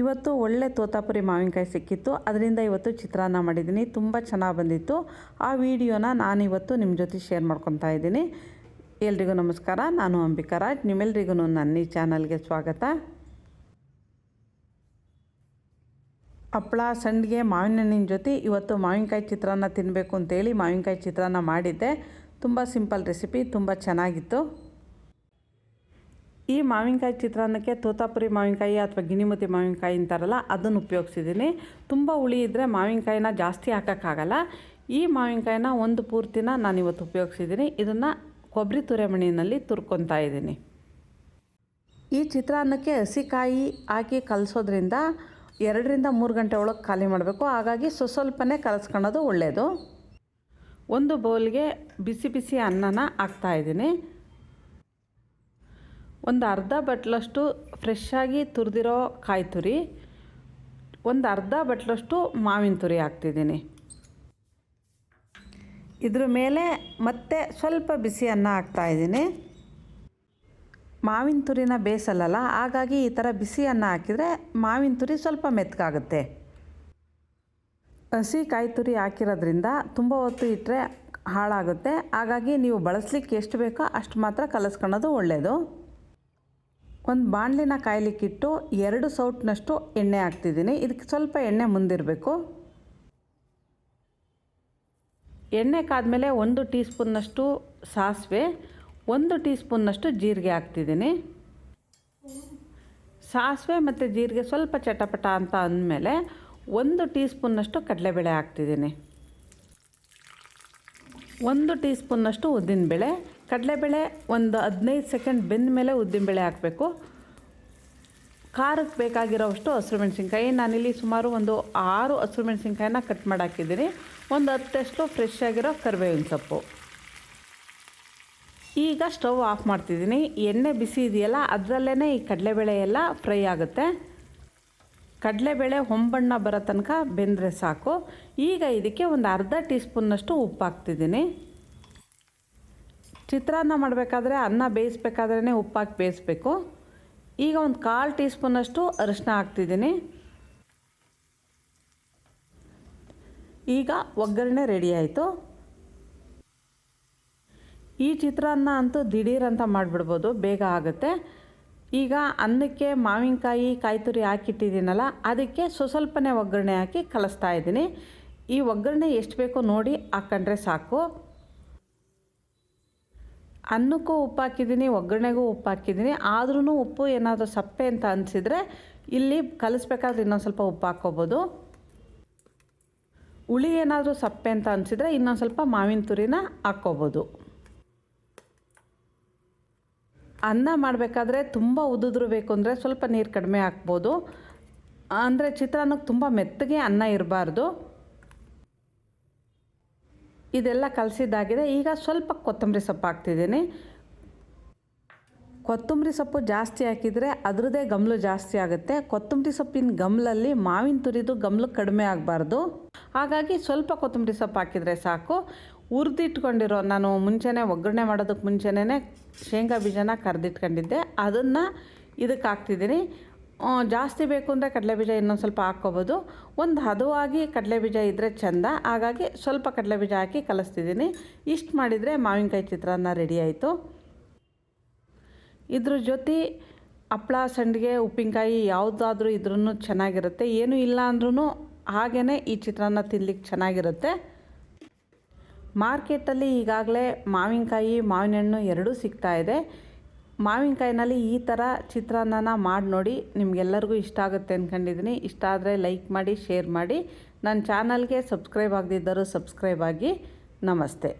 ಇವತ್ತು ಒಳ್ಳೆ ತೋತಾಪುರಿ ಮಾವಿನಕಾಯಿ ಸಿಕ್ಕಿತ್ತು, ಅದರಿಂದ ಇವತ್ತು ಚಿತ್ರಾನ್ನ ಮಾಡಿದ್ದೀನಿ. ತುಂಬ ಚೆನ್ನಾಗಿ ಬಂದಿತ್ತು. ಆ ವಿಡಿಯೋನ ನಾನಿವತ್ತು ನಿಮ್ಮ ಜೊತೆ ಶೇರ್ ಮಾಡ್ಕೊತಾ ಇದ್ದೀನಿ. ಎಲ್ರಿಗೂ ನಮಸ್ಕಾರ, ನಾನು ಅಂಬಿಕಾ ರಾಜ್. ನಿಮ್ಮೆಲ್ರಿಗೂ ನನ್ನ ಈ ಚಾನಲ್ಗೆ ಸ್ವಾಗತ. ಹಪ್ಪಳ, ಸಂಡಿಗೆ, ಮಾವಿನ ಹಣ್ಣಿನ ಜೊತೆ ಇವತ್ತು ಮಾವಿನಕಾಯಿ ಚಿತ್ರಾನ್ನ ತಿನ್ನಬೇಕು ಅಂತೇಳಿ ಮಾವಿನಕಾಯಿ ಚಿತ್ರಾನ್ನ ಮಾಡಿದ್ದೆ. ತುಂಬ ಸಿಂಪಲ್ ರೆಸಿಪಿ, ತುಂಬ ಚೆನ್ನಾಗಿತ್ತು. ಈ ಮಾವಿನಕಾಯಿ ಚಿತ್ರಾನ್ನಕ್ಕೆ ತೋತಾಪುರಿ ಮಾವಿನಕಾಯಿ ಅಥವಾ ಗಿಣಿಮುತಿ ಮಾವಿನಕಾಯಿ ಅಂತಾರಲ್ಲ, ಅದನ್ನು ಉಪಯೋಗಿಸಿದ್ದೀನಿ. ತುಂಬ ಹುಳಿ ಇದ್ದರೆ ಮಾವಿನಕಾಯಿನ ಜಾಸ್ತಿ ಹಾಕೋಕ್ಕಾಗಲ್ಲ. ಈ ಮಾವಿನಕಾಯಿನ ಒಂದು ಪೂರ್ತಿನ ನಾನಿವತ್ತು ಉಪಯೋಗಿಸಿದ್ದೀನಿ. ಇದನ್ನು ಕೊಬ್ಬರಿ ತುರಿಮಣಿನಲ್ಲಿ ತುರ್ಕೊತಾ ಇದ್ದೀನಿ. ಈ ಚಿತ್ರಾನ್ನಕ್ಕೆ ಹಸಿಕಾಯಿ ಹಾಕಿ ಕಲಸೋದ್ರಿಂದ 2ರಿಂದ 3 ಗಂಟೆ ಒಳಗೆ ಖಾಲಿ ಮಾಡಬೇಕು. ಹಾಗಾಗಿ ಸ್ವಲ್ಪನೇ ಕಲಸ್ಕೊಳ್ಳೋದು ಒಳ್ಳೆಯದು. ಒಂದು ಬೌಲ್ಗೆ ಬಿಸಿ ಬಿಸಿ ಅನ್ನನ ಹಾಕ್ತಾಯಿದ್ದೀನಿ. ಒಂದು ಅರ್ಧ ಬಟ್ಲಷ್ಟು ಫ್ರೆಶ್ಶಾಗಿ ತುರಿದಿರೋ ಕಾಯಿ ತುರಿ, ಒಂದು ಅರ್ಧ ಬಟ್ಲಷ್ಟು ಮಾವಿನ ತುರಿ ಹಾಕ್ತಿದ್ದೀನಿ. ಇದ್ರ ಮೇಲೆ ಮತ್ತೆ ಸ್ವಲ್ಪ ಬಿಸಿ ಅನ್ನ ಹಾಕ್ತಾಯಿದ್ದೀನಿ. ಮಾವಿನ ತುರಿನ ಬೇಯಿಸಲ್ಲ, ಹಾಗಾಗಿ ಈ ಥರ ಬಿಸಿ ಅನ್ನ ಹಾಕಿದರೆ ಮಾವಿನ ತುರಿ ಸ್ವಲ್ಪ ಮೆತ್ತಗಾಗುತ್ತೆ. ಹಸಿ ಕಾಯಿ ತುರಿ ಹಾಕಿರೋದ್ರಿಂದ ತುಂಬ ಹೊತ್ತು ಇಟ್ಟರೆ ಹಾಳಾಗುತ್ತೆ. ಹಾಗಾಗಿ ನೀವು ಬಳಸಲಿಕ್ಕೆ ಎಷ್ಟು ಬೇಕೋ ಅಷ್ಟು ಮಾತ್ರ ಕಲಸ್ಕೊಳ್ಳೋದು ಒಳ್ಳೆಯದು. ಒಂದು ಬಾಣಲಿನ ಕಾಯ್ಲಿಕ್ಕಿಟ್ಟು 2 ಸೌಟ್ನಷ್ಟು ಎಣ್ಣೆ ಹಾಕ್ತಿದ್ದೀನಿ. ಇದಕ್ಕೆ ಸ್ವಲ್ಪ ಎಣ್ಣೆ ಮುಂದಿರಬೇಕು. ಎಣ್ಣೆ ಕಾದ್ಮೇಲೆ 1 ಟೀ ಸ್ಪೂನ್ನಷ್ಟು ಸಾಸಿವೆ, 1 ಟೀ ಸ್ಪೂನ್ನಷ್ಟು ಜೀರಿಗೆ ಹಾಕ್ತಿದ್ದೀನಿ. ಸಾಸಿವೆ ಮತ್ತು ಜೀರಿಗೆ ಸ್ವಲ್ಪ ಚಟಪಟ ಅಂತ ಅಂದಮೇಲೆ 1 ಟೀ ಸ್ಪೂನ್ನಷ್ಟು ಕಡಲೆಬೇಳೆ ಹಾಕ್ತಿದ್ದೀನಿ. 1 ಟೀ ಸ್ಪೂನ್ನಷ್ಟು ಉದ್ದಿನಬೇಳೆ. ಕಡಲೆಬೇಳೆ ಒಂದು 15 ಸೆಕೆಂಡ್ ಬೆಂದ ಮೇಲೆ ಉದ್ದಿನಬೇಳೆ ಹಾಕಬೇಕು. ಖಾರಕ್ಕೆ ಬೇಕಾಗಿರೋವಷ್ಟು ಹಸಿರು ಮೆಣಸಿನ್ಕಾಯಿ, ನಾನಿಲ್ಲಿ ಸುಮಾರು ಒಂದು 6 ಹಸಿರು ಮೆಣಸಿನ್ಕಾಯಿನ ಕಟ್ ಮಾಡಿ ಹಾಕಿದ್ದೀನಿ. ಒಂದು 10 ಫ್ರೆಶ್ ಆಗಿರೋ ಕರಿಬೇವಿನ ಸೊಪ್ಪು. ಈಗ ಸ್ಟವ್ ಆಫ್ ಮಾಡ್ತಿದ್ದೀನಿ. ಎಣ್ಣೆ ಬಿಸಿ ಇದೆಯಲ್ಲ, ಅದರಲ್ಲೇ ಈ ಕಡಲೆಬೇಳೆ ಎಲ್ಲ ಫ್ರೈ ಆಗುತ್ತೆ. ಕಡಲೆಬೇಳೆ ಹೊಂಬಣ್ಣ ಬರೋ ತನಕ ಬೆಂದರೆ ಸಾಕು. ಈಗ ಇದಕ್ಕೆ ಒಂದು ಅರ್ಧ ಟೀ ಸ್ಪೂನ್ನಷ್ಟು ಉಪ್ಪು ಹಾಕ್ತಿದ್ದೀನಿ. ಚಿತ್ರಾನ್ನ ಮಾಡಬೇಕಾದ್ರೆ ಅನ್ನ ಬೇಯಿಸ್ಬೇಕಾದ್ರೇ ಉಪ್ಪು ಹಾಕಿ ಬೇಯಿಸ್ಬೇಕು. ಈಗ ಒಂದು 1/4 ಟೀ ಸ್ಪೂನ್ನಷ್ಟು ಅರಿಶಿನ ಹಾಕ್ತಿದ್ದೀನಿ. ಈಗ ಒಗ್ಗರಣೆ ರೆಡಿ ಆಯಿತು. ಈ ಚಿತ್ರಾನ್ನ ಅಂತೂ ದಿಢೀರ್ ಅಂತ ಮಾಡಿಬಿಡ್ಬೋದು, ಬೇಗ ಆಗುತ್ತೆ. ಈಗ ಅನ್ನಕ್ಕೆ ಮಾವಿನಕಾಯಿ ಕಾಯಿ ತುರಿ ಹಾಕಿಟ್ಟಿದ್ದೀನಲ್ಲ, ಅದಕ್ಕೆ ಸ್ವಲ್ಪನೇ ಒಗ್ಗರಣೆ ಹಾಕಿ ಕಲಿಸ್ತಾ ಇದ್ದೀನಿ. ಈ ಒಗ್ಗರಣೆ ಎಷ್ಟು ಬೇಕೋ ನೋಡಿ ಹಾಕ್ಕೊಂಡ್ರೆ ಸಾಕು. ಅನ್ನಕ್ಕೂ ಉಪ್ಪು ಹಾಕಿದ್ದೀನಿ, ಒಗ್ಗರಣೆಗೂ ಉಪ್ಪು ಹಾಕಿದ್ದೀನಿ. ಆದ್ರೂ ಉಪ್ಪು ಏನಾದರೂ ಸಪ್ಪೆ ಅಂತ ಅನಿಸಿದರೆ ಇಲ್ಲಿ ಕಲಿಸ್ಬೇಕಾದ್ರೆ ಇನ್ನೊಂದು ಸ್ವಲ್ಪ ಉಪ್ಪು ಹಾಕ್ಕೋಬೋದು. ಹುಳಿ ಏನಾದರೂ ಸಪ್ಪೆ ಅಂತ ಅನಿಸಿದರೆ ಇನ್ನೊಂದು ಸ್ವಲ್ಪ ಮಾವಿನ ತುರಿನ ಹಾಕ್ಕೋಬೋದು. ಅನ್ನ ಮಾಡಬೇಕಾದ್ರೆ ತುಂಬ ಉದುದ್ರು ಬೇಕು ಅಂದರೆ ಸ್ವಲ್ಪ ನೀರು ಕಡಿಮೆ ಹಾಕ್ಬೋದು. ಅಂದರೆ ಚಿತ್ರಾನ್ನಕ್ಕೆ ತುಂಬ ಮೆತ್ತಗೆ ಅನ್ನ ಇರಬಾರ್ದು. ಇದೆಲ್ಲ ಕಲಸಿದ್ದಾಗಿದೆ. ಈಗ ಸ್ವಲ್ಪ ಕೊತ್ತಂಬರಿ ಸೊಪ್ಪು ಹಾಕ್ತಿದ್ದೀನಿ. ಕೊತ್ತಂಬರಿ ಸೊಪ್ಪು ಜಾಸ್ತಿ ಹಾಕಿದರೆ ಅದರದ್ದೇ ಗಮ್ಲು ಜಾಸ್ತಿ ಆಗುತ್ತೆ. ಕೊತ್ತಂಬರಿ ಸೊಪ್ಪಿನ ಗಮ್ಲಲ್ಲಿ ಮಾವಿನ ತುರಿದು ಗಮ್ಲು ಕಡಿಮೆ ಆಗಬಾರ್ದು. ಹಾಗಾಗಿ ಸ್ವಲ್ಪ ಕೊತ್ತಂಬರಿ ಸೊಪ್ಪು ಹಾಕಿದರೆ ಸಾಕು. ಹುರಿದಿಟ್ಕೊಂಡಿರೋ, ನಾನು ಮುಂಚೆನೇ ಒಗ್ಗರಣೆ ಮಾಡೋದಕ್ಕೆ ಮುಂಚೆನೇ ಶೇಂಗಾ ಬೀಜನ ಕರೆದಿಟ್ಕೊಂಡಿದ್ದೆ, ಅದನ್ನು ಇದಕ್ಕೆ ಹಾಕ್ತಿದ್ದೀನಿ. ಜಾಸ್ತಿ ಬೇಕು ಅಂದರೆ ಕಡಲೆಬೀಜ ಇನ್ನೊಂದು ಸ್ವಲ್ಪ ಹಾಕ್ಕೋಬೋದು. ಒಂದು ಹದವಾಗಿ ಕಡಲೆಬೀಜ ಇದ್ದರೆ ಚೆಂದ, ಹಾಗಾಗಿ ಸ್ವಲ್ಪ ಕಡಲೆಬೀಜ ಹಾಕಿ ಕಲಿಸ್ತಿದ್ದೀನಿ. ಇಷ್ಟು ಮಾಡಿದರೆ ಮಾವಿನಕಾಯಿ ಚಿತ್ರಾನ್ನ ರೆಡಿ ಆಯಿತು. ಇದ್ರ ಜೊತೆ ಹಪ್ಪಳ, ಸಂಡಿಗೆ, ಉಪ್ಪಿನಕಾಯಿ ಯಾವುದಾದ್ರೂ ಇದ್ರೂ ಚೆನ್ನಾಗಿರುತ್ತೆ. ಏನೂ ಇಲ್ಲ ಅಂದ್ರೂ ಹಾಗೇ ಈ ಚಿತ್ರಾನ್ನ ತಿನ್ಲಿಕ್ಕೆ ಚೆನ್ನಾಗಿರುತ್ತೆ. ಮಾರ್ಕೆಟಲ್ಲಿ ಈಗಾಗಲೇ ಮಾವಿನಕಾಯಿ, ಮಾವಿನ ಹಣ್ಣು ಎರಡೂ ಸಿಗ್ತಾಯಿದೆ. ಮಾವಿನಕಾಯಿನಲ್ಲಿ ಈ ಥರ ಚಿತ್ರಾನ್ನ ಮಾಡಿ ನೋಡಿ, ನಿಮಗೆಲ್ಲರಿಗೂ ಇಷ್ಟ ಆಗುತ್ತೆ ಅಂದ್ಕೊಂಡಿದ್ದೀನಿ. ಇಷ್ಟ ಆದರೆ ಲೈಕ್ ಮಾಡಿ, ಶೇರ್ ಮಾಡಿ. ನನ್ನ ಚಾನಲ್ಗೆ ಸಬ್ಸ್ಕ್ರೈಬ್ ಆಗದಿದ್ದರೂ ಸಬ್ಸ್ಕ್ರೈಬ್ ಆಗಿ. ನಮಸ್ತೆ.